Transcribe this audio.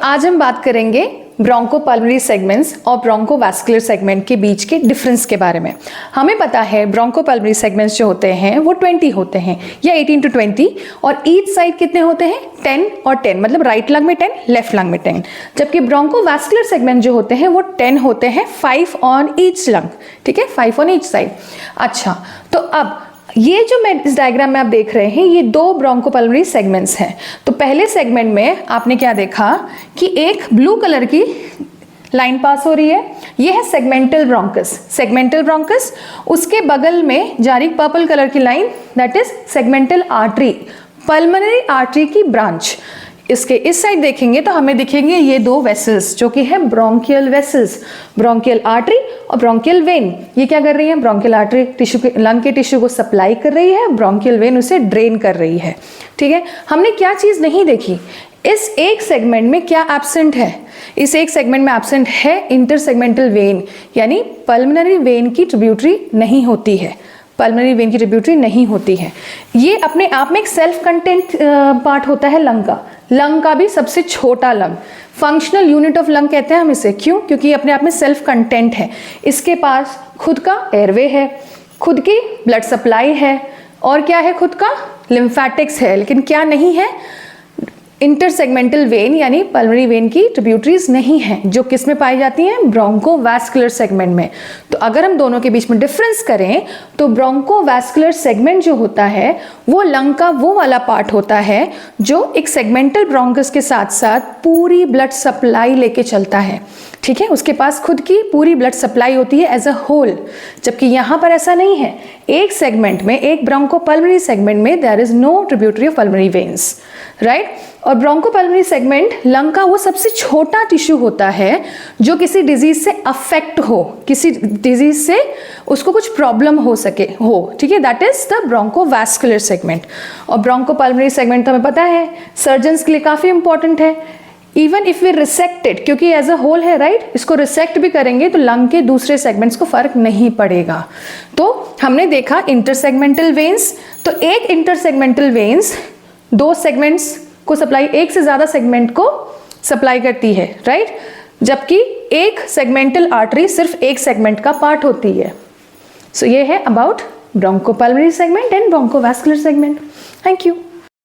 आज हम बात करेंगे ब्रोंकोपल्मोनरी सेगमेंट्स और ब्रोंकोवास्कुलर सेगमेंट के बीच के डिफरेंस के बारे में। हमें पता है ब्रोंकोपल्मोनरी सेगमेंट्स जो होते हैं वो 20 होते हैं या 18 to 20, और ईच साइड कितने होते हैं 10 और 10, मतलब राइट लंग में 10, लेफ्ट लंग में 10। जबकि ब्रोंकोवास्कुलर सेगमेंट जो होते हैं वो 10 होते हैं, 5 ऑन ईच लंग, ठीक है, 5 ऑन ईच साइड। अच्छा, तो अब ये जो मैं इस डायग्राम में आप देख रहे हैं ये दो ब्रोंकोपल्मोनरी सेगमेंट्स हैं। तो पहले सेगमेंट में आपने क्या देखा कि एक ब्लू कलर की लाइन पास हो रही है, ये है सेगमेंटल ब्रोंकस। सेगमेंटल ब्रोंकस, उसके बगल में जा रही पर्पल कलर की line, that is segmental artery, pulmonary artery की ब्रांच। इसके इस साइड देखेंगे तो हमें दिखेंगे ये दो वेसल्स जो कि है ब्रोंकियल वेसल्स, ब्रोंकियल आर्टरी और ब्रोंकियल वेन। ये क्या कर रही है, ब्रोंकियल आर्टरी टिश्यू के, लंग के टिश्यू को सप्लाई कर रही है, ब्रोंकियल वेन उसे ड्रेन कर रही है। ठीक है, हमने क्या चीज नहीं देखी, इस एक सेगमेंट में क्या एब्सेंट है, इस एक सेगमेंट में एब्सेंट है इंटरसेगमेंटल वेन, यानी पल्मोनरी वेन की ट्रिब्यूटरी नहीं होती है, पल्मोनरी वेन की ट्रिब्यूटरी नहीं होती है। ये अपने आप में एक सेल्फ कंटेंट पार्ट होता है लंग का, लंग का भी सबसे छोटा lung, functional unit of lung कहते हैं हम इसे। क्यों? क्योंकि ये अपने आप में सेल्फ कंटेंट है। इसके पास खुद का एयरवे है, खुद की ब्लड सप्लाई है, और क्या है, खुद का लिम्फेटिक्स है, लेकिन क्या नहीं है, इंटरसेगमेंटल वेन यानी पल्मोनरी वेन की ट्रिब्यूटरीज नहीं है, जो किस में पाई जाती हैं, ब्रोंकोवास्कुलर सेगमेंट में। तो अगर हम दोनों के बीच में डिफरेंस करें तो ब्रोंकोवास्कुलर सेगमेंट जो होता है वो लंग का वो वाला पार्ट होता है जो एक सेगमेंटल ब्रोंकस के साथ साथ पूरी ब्लड सप्लाई लेके चलता है। ठीक है, उसके पास खुद की पूरी ब्लड सप्लाई होती है एज अ होल, जबकि यहाँ पर ऐसा नहीं है। एक सेगमेंट में, एक ब्रोंकोपल्मोनरी सेगमेंट में there is no tributary of pulmonary veins, right. और ब्रोंकोपल्मोनरी सेगमेंट लंग का वो सबसे छोटा टिश्यू होता है जो किसी डिजीज से अफेक्ट हो, किसी डिजीज से उसको कुछ प्रॉब्लम हो सके हो, ठीक है, दैट इज द ब्रोंकोवास्कुलर सेगमेंट। और ब्रोंकोपल्मोनरी सेगमेंट तो हमें पता है सर्जन्स के लिए काफी इंपॉर्टेंट है। इवन इफ वी रिसेक्टेड, क्योंकि एज अ होल है, राइट, इसको रिसेक्ट भी करेंगे तो लंग के दूसरे सेगमेंट्स को फर्क नहीं पड़ेगा। तो हमने देखा इंटरसेगमेंटल वेन्स, तो एक इंटरसेगमेंटल वेन्स दो सेगमेंट्स को सप्लाई, एक से ज्यादा सेगमेंट को सप्लाई करती है, राइट, जबकि एक सेगमेंटल आर्टरी सिर्फ एक सेगमेंट का पार्ट होती है। सो ये है about bronchopulmonary segment and bronchovascular segment. Thank you.